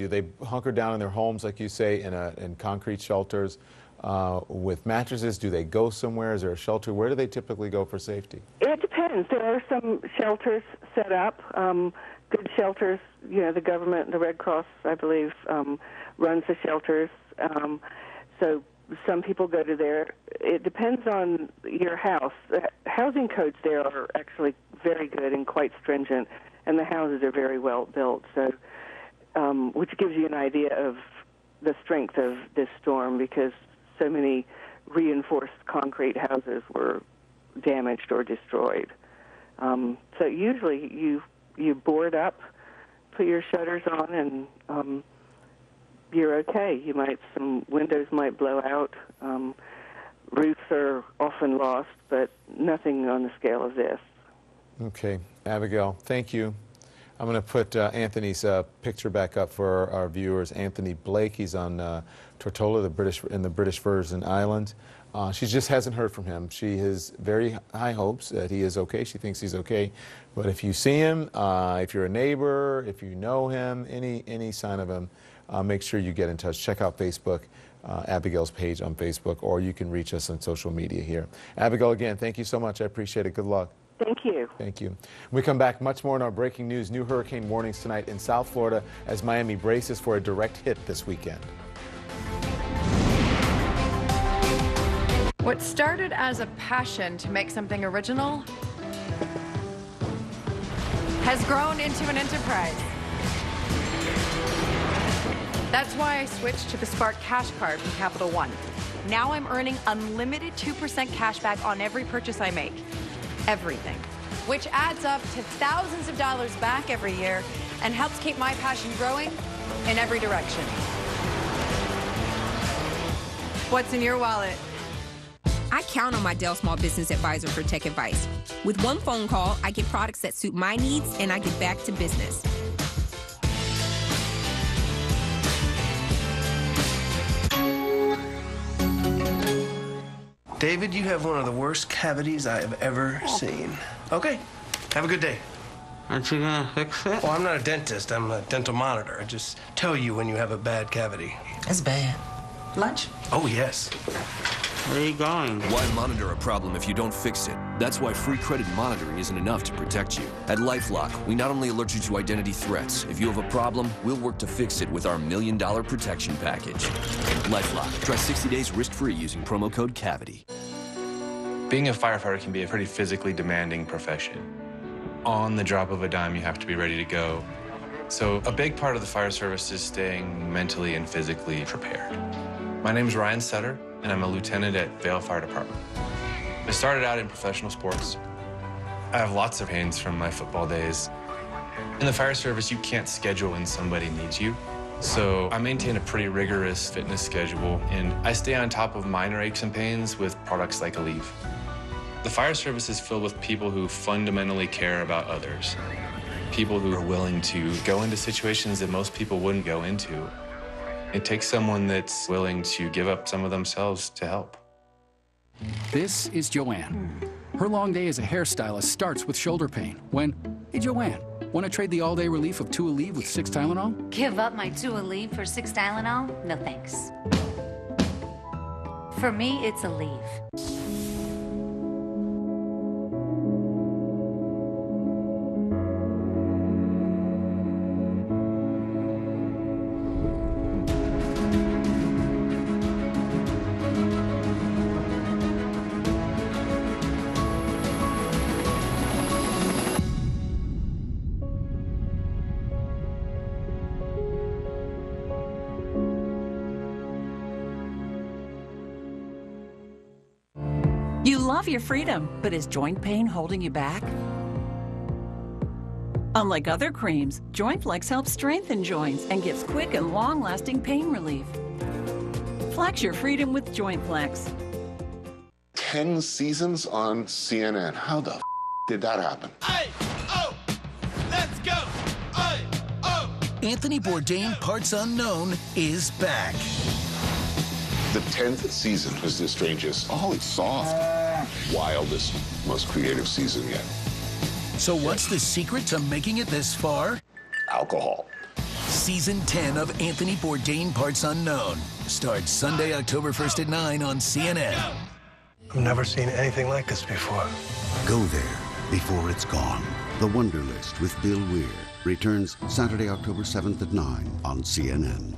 Do they hunker down in their homes, like you say, in concrete shelters with mattresses? Do they go somewhere? Is there a shelter? Where do they typically go for safety? It depends. There are some shelters set up, good shelters. You know, the government, the Red Cross, I believe, runs the shelters. So some people go to there. It depends on your house. The housing codes there are actually very good and quite stringent, and the houses are very well built. So, which gives you an idea of the strength of this storm, because so many reinforced concrete houses were damaged or destroyed. So usually you board up, put your shutters on, and you're okay. Some windows might blow out. Roofs are often lost, but nothing on the scale of this. Okay, Abigail, thank you. I'm going to put Anthony's picture back up for our viewers. Anthony Blake, he's on Tortola, in the British Virgin Islands. She just hasn't heard from him. She has very high hopes that he is okay. She thinks he's okay. But if you see him, if you're a neighbor, if you know him, any sign of him, make sure you get in touch. Check out Facebook, Abigail's page on Facebook, or you can reach us on social media here. Abigail, again, thank you so much. I appreciate it. Good luck. Thank you. Thank you. When we come back, much more in our breaking news. New hurricane warnings tonight in South Florida as Miami braces for a direct hit this weekend. What started as a passion to make something original has grown into an enterprise. That's why I switched to the Spark Cash Card from Capital One. Now I'm earning unlimited 2% cash back on every purchase I make. Everything. Which adds up to thousands of dollars back every year and helps keep my passion growing in every direction. What's in your wallet? I count on my Dell Small Business Advisor for tech advice. With one phone call, I get products that suit my needs and I get back to business. David, you have one of the worst cavities I have ever seen. Okay, have a good day. Aren't you gonna fix it? Well, I'm not a dentist. I'm a dental monitor. I just tell you when you have a bad cavity. That's bad. Lunch? Oh, yes. Where are you going? Why monitor a problem if you don't fix it? That's why free credit monitoring isn't enough to protect you. At LifeLock, we not only alert you to identity threats. If you have a problem, we'll work to fix it with our $1 Million Protection Package. LifeLock. Try 60 days risk-free using promo code CAVITY. Being a firefighter can be a pretty physically demanding profession. On the drop of a dime, you have to be ready to go. So a big part of the fire service is staying mentally and physically prepared. My name's Ryan Sutter, and I'm a lieutenant at Vail Fire Department. I started out in professional sports. I have lots of pains from my football days. In the fire service, you can't schedule when somebody needs you. So I maintain a pretty rigorous fitness schedule, and I stay on top of minor aches and pains with products like Aleve. The fire service is filled with people who fundamentally care about others. People who are willing to go into situations that most people wouldn't go into. It takes someone that's willing to give up some of themselves to help. This is Joanne. Her long day as a hairstylist starts with shoulder pain when, hey Joanne, want to trade the all-day relief of 2 Aleve with 6 Tylenol? Give up my 2 Aleve for 6 Tylenol? No thanks. For me, it's Aleve. You love your freedom, but is joint pain holding you back? Unlike other creams, Joint Flex helps strengthen joints and gives quick and long-lasting pain relief. Flex your freedom with Joint Flex. 10 seasons on CNN. How the did that happen? Oh, let's go. Anthony Bourdain, Parts Unknown, is back. The 10th season was the strangest. Oh, it's soft. Wildest, most creative season yet. So what's the secret to making it this far? Alcohol. Season 10 of Anthony Bourdain Parts Unknown starts Sunday, October 1st at 9 on CNN. I've never seen anything like this before. Go there before it's gone. The Wonder List with Bill Weir returns Saturday, October 7th at 9 on CNN.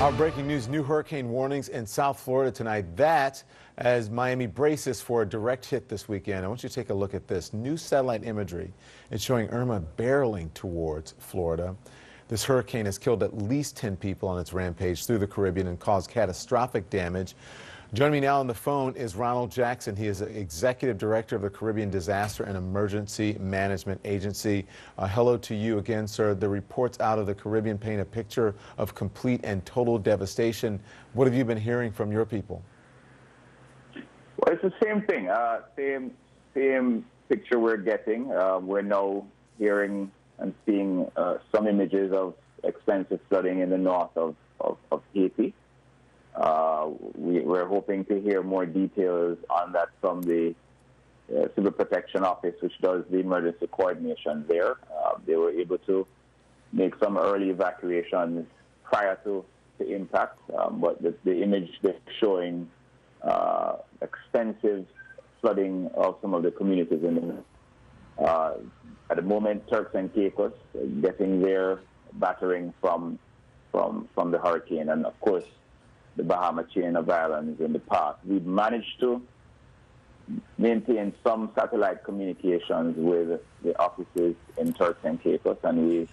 Our breaking news, new hurricane warnings in South Florida tonight. That as Miami braces for a direct hit this weekend. I want you to take a look at this. New satellite imagery. It's showing Irma barreling towards Florida. This hurricane has killed at least 10 people on its rampage through the Caribbean and caused catastrophic damage. Joining me now on the phone is Ronald Jackson. He is the Executive Director of the Caribbean Disaster and Emergency Management Agency. Hello to you again, sir. The reports out of the Caribbean paint a picture of complete and total devastation. What have you been hearing from your people? Well, it's the same thing. Same picture we're getting. We're now hearing and seeing some images of extensive flooding in the north of Haiti. We're hoping to hear more details on that from the Civil Protection Office, which does the emergency coordination there. They were able to make some early evacuations prior to the impact, but the image they're showing extensive flooding of some of the communities in at the moment, Turks and Caicos getting their battering from the hurricane, and of course the Bahama chain of islands in the past. We've managed to maintain some satellite communications with the offices in Turks and Caicos, and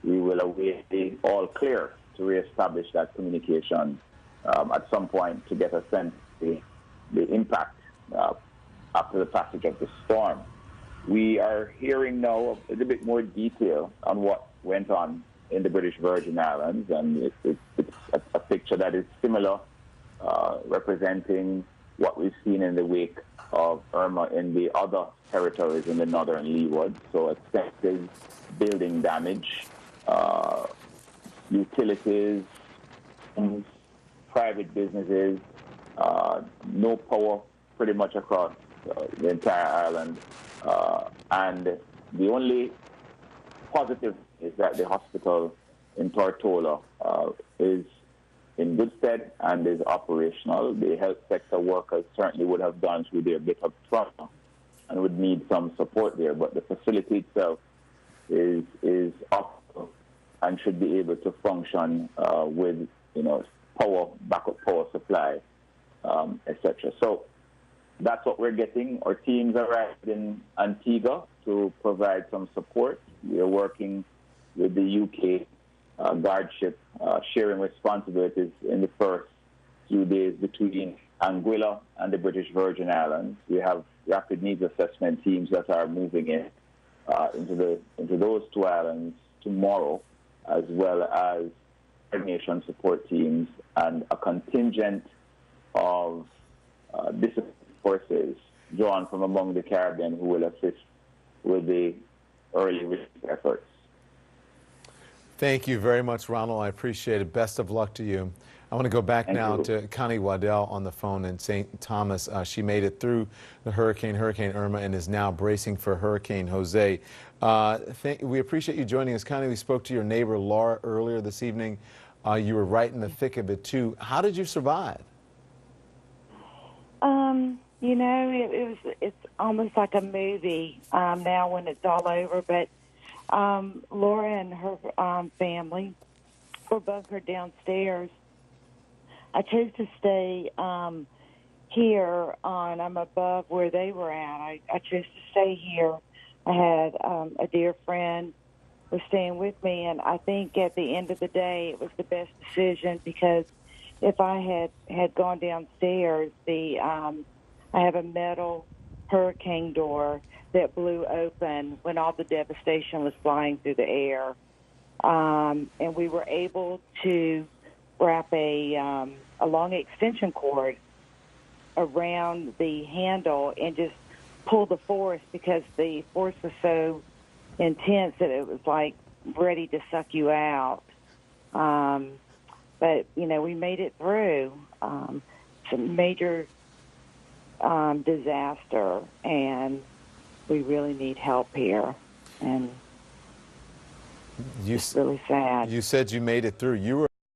we will await the all clear to reestablish that communication at some point to get a sense of the impact after the passage of the storm. We are hearing now a little bit more detail on what went on in the British Virgin Islands, and it's a picture that is similar, representing what we've seen in the wake of Irma in the other territories in the northern Leeward. So extensive building damage, utilities, private businesses, no power pretty much across the entire island. And the only positive is that the hospital in Tortola is in good stead and is operational. The health sector workers certainly would have gone through their bit of trauma and would need some support there, but the facility itself is up and should be able to function with power, backup power supply, etc. So that's what we're getting. Our teams arrived in Antigua to provide some support. We are working with the UK guardship, sharing responsibilities in the first few days between Anguilla and the British Virgin Islands. We have rapid needs assessment teams that are moving in into those two islands tomorrow, as well as coordination support teams and a contingent of discipline forces drawn from among the Caribbean who will assist with the early relief efforts. Thank you very much, Ronald. I appreciate it. Best of luck to you. I want to go back now to Connie Waddell on the phone in St. Thomas. She made it through the Hurricane Irma, and is now bracing for Hurricane Jose. We appreciate you joining us. Connie, we spoke to your neighbor, Laura, earlier this evening. You were right in the thick of it, too. How did you survive? It's almost like a movie now when it's all over, but Laura and her family were bunkered downstairs. I chose to stay here I'm above where they were at. I chose to stay here. I had a dear friend was staying with me, and I think at the end of the day it was the best decision, because if I had gone downstairs, I have a metal hurricane door that blew open when all the devastation was flying through the air. And we were able to wrap a long extension cord around the handle and just pull the force, because the force was so intense that it was like ready to suck you out. But, we made it through. It's a major disaster, and we really need help here. And It's really sad. You said you made it through. You were